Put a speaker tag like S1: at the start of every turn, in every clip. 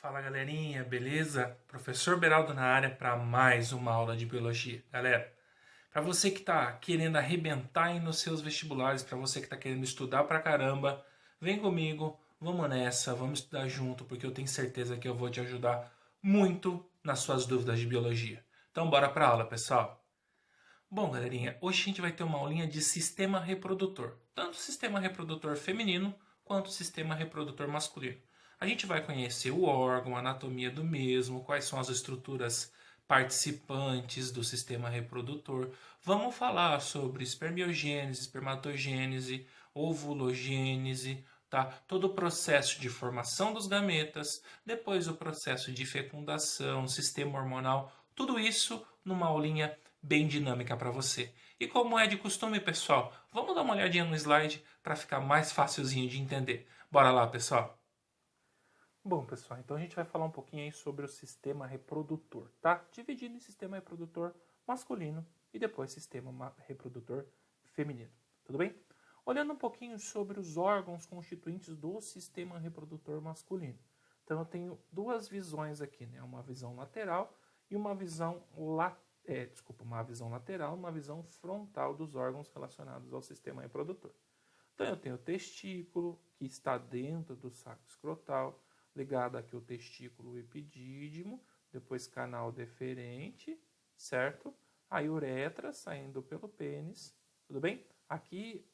S1: Fala galerinha, beleza? Professor Beraldo na área para mais uma aula de biologia. Galera, para você que está querendo arrebentar aí nos seus vestibulares, para você que está querendo estudar pra caramba, vem comigo, vamos nessa, vamos estudar junto, porque eu tenho certeza que eu vou te ajudar muito nas suas dúvidas de biologia. Então bora pra aula, pessoal. Bom, galerinha, hoje a gente vai ter uma aulinha de sistema reprodutor. Tanto sistema reprodutor feminino quanto sistema reprodutor masculino. A gente vai conhecer o órgão, a anatomia do mesmo, quais são as estruturas participantes do sistema reprodutor. Vamos falar sobre espermiogênese, espermatogênese, ovulogênese, tá? Todo o processo de formação dos gametas, depois o processo de fecundação, sistema hormonal, tudo isso numa aulinha bem dinâmica para você. E como é de costume, pessoal, vamos dar uma olhadinha no slide para ficar mais facilzinho de entender. Bora lá, pessoal. Bom, pessoal, então a gente vai falar um pouquinho aí sobre o sistema reprodutor, tá? Dividindo em sistema reprodutor masculino e depois sistema reprodutor feminino. Tudo bem? Olhando um pouquinho sobre os órgãos constituintes do sistema reprodutor masculino. Então eu tenho duas visões aqui, né? Uma visão lateral e uma visão uma visão lateral, uma visão frontal dos órgãos relacionados ao sistema reprodutor. Então eu tenho o testículo, que está dentro do saco escrotal, ligado aqui o testículo epidídimo, depois canal deferente, certo? A uretra saindo pelo pênis, tudo bem? Aqui,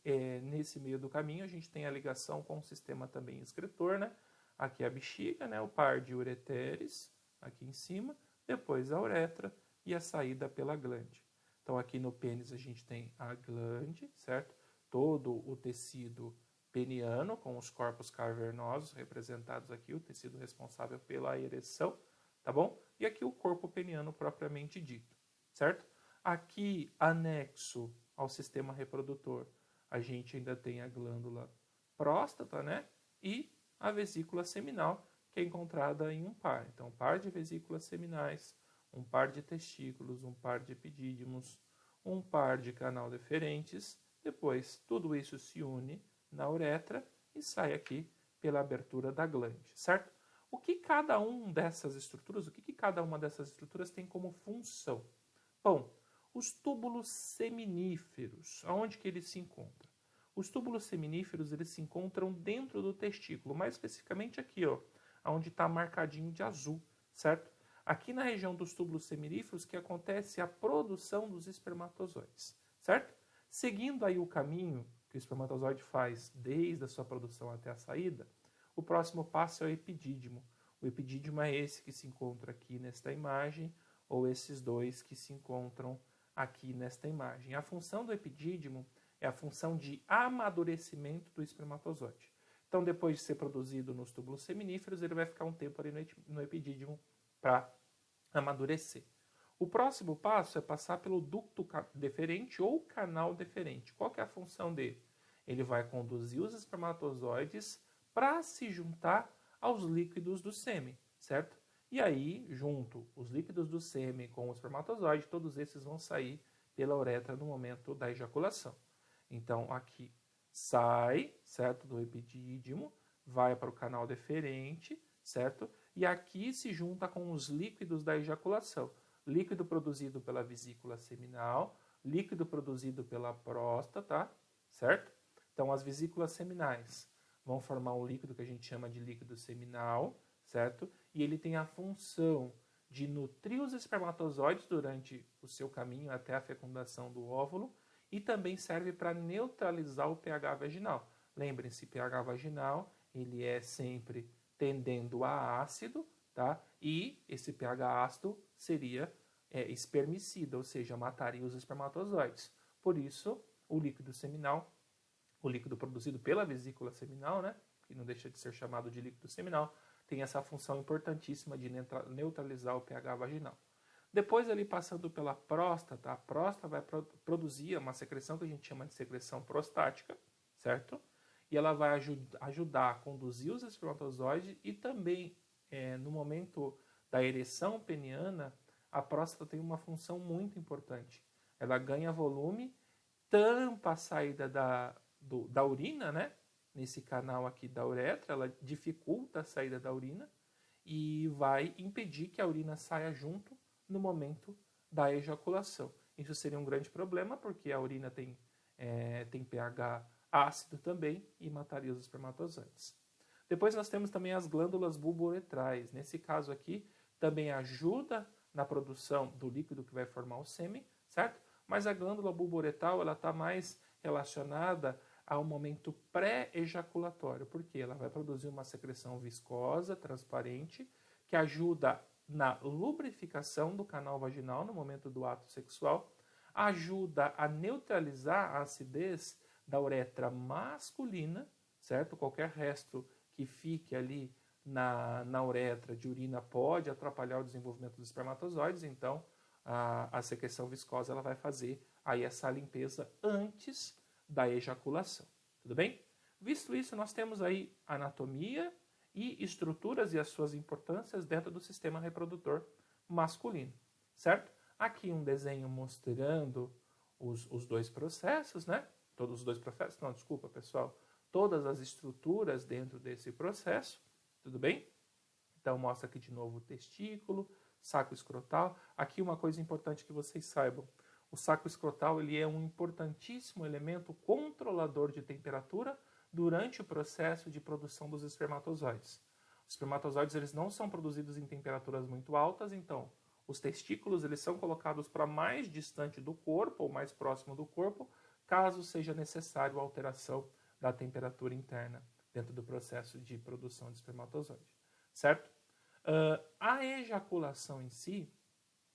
S1: nesse meio do caminho, a gente tem a ligação com o sistema também excretor, né? Aqui a bexiga, né? O par de ureteres, aqui em cima, depois a uretra e a saída pela glande. Então, aqui no pênis a gente tem a glande, certo? Todo o tecido peniano, com os corpos cavernosos representados aqui, o tecido responsável pela ereção, tá bom? E aqui o corpo peniano propriamente dito, certo? Aqui, anexo ao sistema reprodutor, a gente ainda tem a glândula próstata, né? E a vesícula seminal, que é encontrada em um par. Então, um par de vesículas seminais, um par de testículos, um par de epidídimos, um par de canal deferentes. Depois, tudo isso se une na uretra e sai aqui pela abertura da glande, certo? O que cada uma dessas estruturas tem como função? Bom, os túbulos seminíferos, aonde que eles se encontram? Os túbulos seminíferos, eles se encontram dentro do testículo, mais especificamente aqui, ó, onde está marcadinho de azul, certo? Aqui na região dos túbulos seminíferos que acontece a produção dos espermatozoides, certo? Seguindo aí o caminho que o espermatozoide faz desde a sua produção até a saída, o próximo passo é o epidídimo. O epidídimo é esse que se encontra aqui nesta imagem, ou esses dois que se encontram aqui nesta imagem. A função do epidídimo é a função de amadurecimento do espermatozoide. Então, depois de ser produzido nos túbulos seminíferos, ele vai ficar um tempo ali no epidídimo para amadurecer. O próximo passo é passar pelo ducto deferente ou canal deferente. Qual que é a função dele? Ele vai conduzir os espermatozoides para se juntar aos líquidos do sêmen, certo? E aí, junto os líquidos do sêmen com o espermatozoide, todos esses vão sair pela uretra no momento da ejaculação. Então, aqui sai, certo, do epidídimo, vai para o canal deferente, certo? E aqui se junta com os líquidos da ejaculação. Líquido produzido pela vesícula seminal, líquido produzido pela próstata, certo? Então, as vesículas seminais vão formar um líquido que a gente chama de líquido seminal, certo? E ele tem a função de nutrir os espermatozoides durante o seu caminho até a fecundação do óvulo e também serve para neutralizar o pH vaginal. Lembrem-se, pH vaginal, ele é sempre tendendo a ácido, tá? E esse pH ácido seria espermicida, ou seja, mataria os espermatozoides. Por isso, o líquido seminal, o líquido produzido pela vesícula seminal, né, que não deixa de ser chamado de líquido seminal, tem essa função importantíssima de neutralizar o pH vaginal. Depois, ali passando pela próstata, a próstata vai produzir uma secreção que a gente chama de secreção prostática, certo? E ela vai ajudar a conduzir os espermatozoides e também, no momento da ereção peniana, a próstata tem uma função muito importante. Ela ganha volume, tampa a saída da urina, né? Nesse canal aqui da uretra, ela dificulta a saída da urina
S2: e vai impedir que a urina saia junto no momento da ejaculação. Isso seria um grande problema, porque a urina tem pH ácido também e mataria os espermatozoides. Depois nós temos também as glândulas bulbouretrais. Nesse caso aqui, também ajuda na produção do líquido que vai formar o sêmen, certo? Mas a glândula bulbouretal ela está mais relacionada ao momento pré-ejaculatório, porque ela vai produzir uma secreção viscosa, transparente, que ajuda na lubrificação do canal vaginal no momento do ato sexual, ajuda a neutralizar a acidez da uretra masculina, certo? Qualquer resto que fique ali na uretra de urina pode atrapalhar o desenvolvimento dos espermatozoides, então a secreção viscosa ela vai fazer aí essa limpeza antes da ejaculação, tudo bem? Visto isso, nós temos aí anatomia e estruturas e as suas importâncias dentro do sistema reprodutor masculino, certo? Aqui um desenho mostrando os dois processos, né? Todos os dois processos, não, desculpa pessoal, todas as estruturas dentro desse processo, tudo bem? Então mostra aqui de novo o testículo, saco escrotal. Aqui uma coisa importante que vocês saibam, o saco escrotal ele é um importantíssimo elemento controlador de temperatura durante o processo de produção dos espermatozoides. Os espermatozoides eles não são produzidos em temperaturas muito altas, então os testículos eles são colocados para mais distante do corpo ou mais próximo do corpo, caso seja necessário a alteração da temperatura interna dentro do processo de produção de espermatozoide, certo? A ejaculação em si,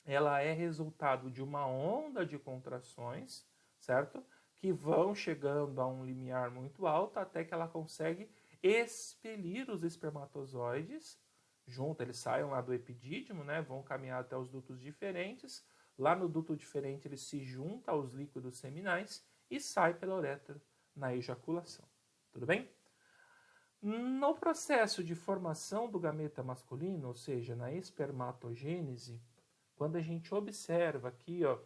S2: ela é resultado de uma onda de contrações, certo? Que vão chegando a um limiar muito alto até que ela consegue expelir os espermatozoides junto, eles saem lá do epidídimo, né? Vão caminhar até os dutos diferentes. Lá no duto diferente ele se junta aos líquidos seminais e sai pela uretra na ejaculação. Tudo bem? No processo de formação do gameta masculino, ou seja, na espermatogênese, quando a gente observa aqui, ó,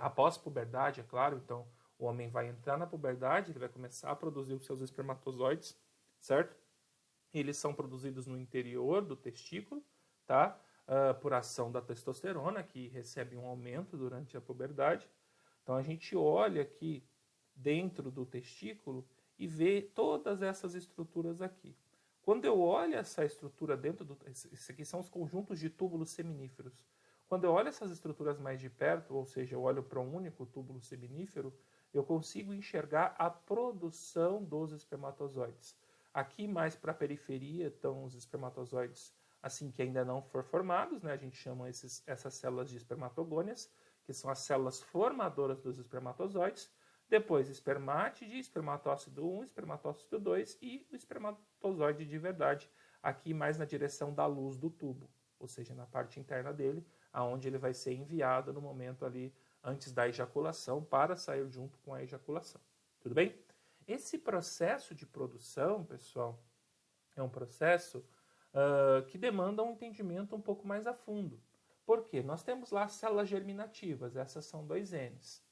S2: após puberdade, é claro, então o homem vai entrar na puberdade, ele vai começar a produzir os seus espermatozoides, certo? Eles são produzidos no interior do testículo, tá? Por ação da testosterona, que recebe um aumento durante a puberdade. Então a gente olha aqui dentro do testículo e vê todas essas estruturas aqui. Quando eu olho essa estrutura dentro do... Esses aqui são os conjuntos de túbulos seminíferos. Quando eu olho essas estruturas mais de perto, ou seja, eu olho para um único túbulo seminífero, eu consigo enxergar a produção dos espermatozoides. Aqui mais para a periferia estão os espermatozoides assim que ainda não foram formados, né? A gente chama essas células de espermatogônias, que são as células formadoras dos espermatozoides. Depois espermátide, espermatócito 1, espermatócito 2 e o espermatozoide de verdade, aqui mais na direção da luz do tubo, ou seja, na parte interna dele, aonde ele vai ser enviado no momento ali antes da ejaculação para sair junto com a ejaculação. Tudo bem? Esse processo de produção, pessoal, é um processo que demanda um entendimento um pouco mais a fundo. Por quê? Nós temos lá células germinativas, essas são 2 Ns.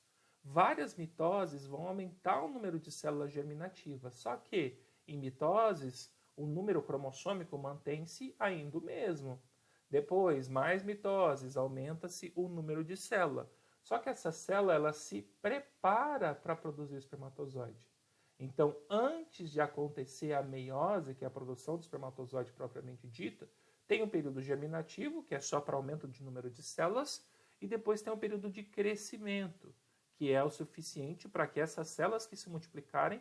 S2: Várias mitoses vão aumentar o número de células germinativas, só que em mitoses o número cromossômico mantém-se ainda o mesmo. Depois, mais mitoses, aumenta-se o número de célula. Só que essa célula ela se prepara para produzir o espermatozoide. Então, antes de acontecer a meiose, que é a produção do espermatozoide propriamente dita, tem um período germinativo, que é só para aumento de número de células, e depois tem um período de crescimento, que é o suficiente para que essas células que se multiplicaram,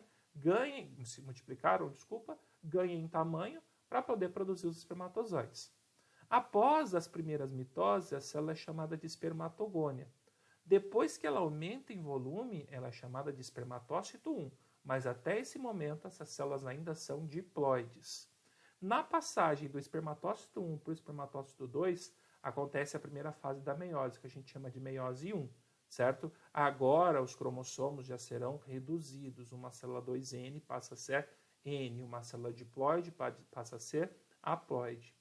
S2: ganhem tamanho para poder produzir os espermatozoides. Após as primeiras mitoses, a célula é chamada de espermatogônia. Depois que ela aumenta em volume, ela é chamada de espermatócito 1, mas até esse momento essas células ainda são diploides. Na passagem do espermatócito 1 para o espermatócito 2, acontece a primeira fase da meiose, que a gente chama de meiose 1, certo? Agora os cromossomos já serão reduzidos, uma célula 2N passa a ser N, uma célula diploide passa a ser haploide.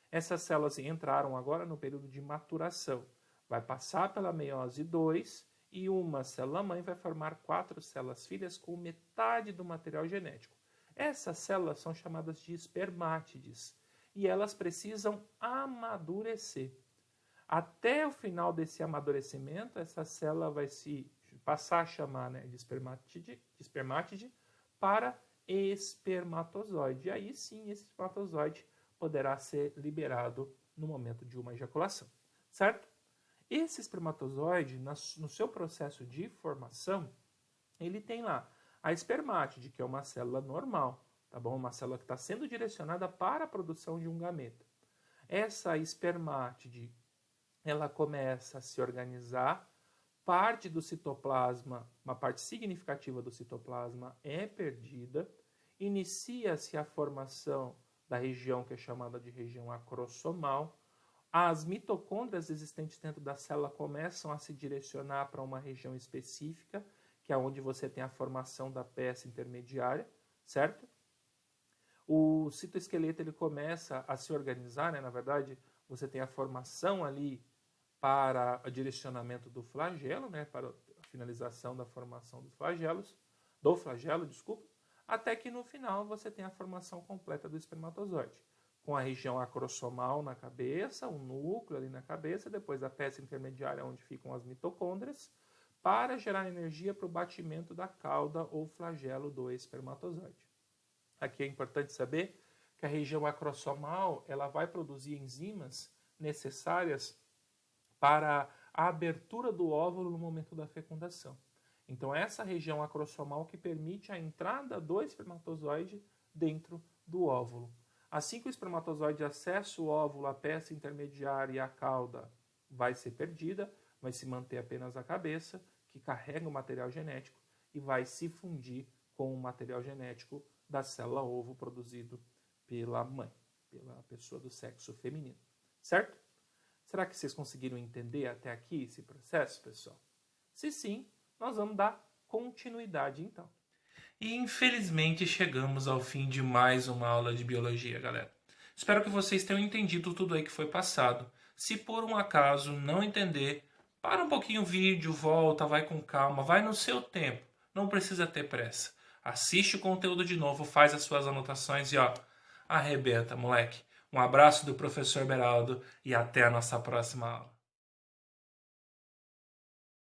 S2: Essas células entraram agora no período de maturação. Vai passar pela meiose 2 e uma célula-mãe vai formar 4 células filhas com metade do material genético. Essas células são chamadas de espermátides. e elas precisam amadurecer. Até o final desse amadurecimento, essa célula vai se passar a chamar, né, de espermátide para espermatozoide. E aí sim, esse espermatozoide poderá ser liberado no momento de uma ejaculação, certo? Esse espermatozoide, no seu processo de formação, ele tem lá a espermátide, que é uma célula normal, tá bom? Uma célula que está sendo direcionada para a produção de um gameta. Essa espermátide, ela começa a se organizar, parte do citoplasma, uma parte significativa do citoplasma é perdida, inicia-se a formação da região que é chamada de região acrossomal, as mitocôndrias existentes dentro da célula começam a se direcionar para uma região específica, que é onde você tem a formação da peça intermediária, certo? O citoesqueleto ele começa a se organizar, né? Na verdade, você tem a formação ali para o direcionamento do flagelo, né? Para a finalização da formação dos flagelos, do flagelo, desculpa, até que no final você tem a formação completa do espermatozoide, com a região acrossomal na cabeça, um núcleo ali na cabeça, depois a peça intermediária onde ficam as mitocôndrias, para gerar energia para o batimento da cauda ou flagelo do espermatozoide. Aqui é importante saber que a região acrossomal ela vai produzir enzimas necessárias para a abertura do óvulo no momento da fecundação. Então, essa região acrossomal que permite a entrada do espermatozoide dentro do óvulo. Assim que o espermatozoide acessa o óvulo, a peça intermediária e a cauda vai ser perdida, vai se manter apenas a cabeça, que carrega o material genético, e vai se fundir com o material genético da célula ovo produzido pela mãe, pela pessoa do sexo feminino. Certo? Será que vocês conseguiram entender até aqui esse processo, pessoal? Se sim, nós vamos dar continuidade então.
S1: E infelizmente chegamos ao fim de mais uma aula de biologia, galera. Espero que vocês tenham entendido tudo aí que foi passado. Se por um acaso não entender, para um pouquinho o vídeo, volta, vai com calma, vai no seu tempo. Não precisa ter pressa. Assiste o conteúdo de novo, faz as suas anotações e ó, arrebenta, moleque. Um abraço do professor Beraldo e até a nossa próxima aula.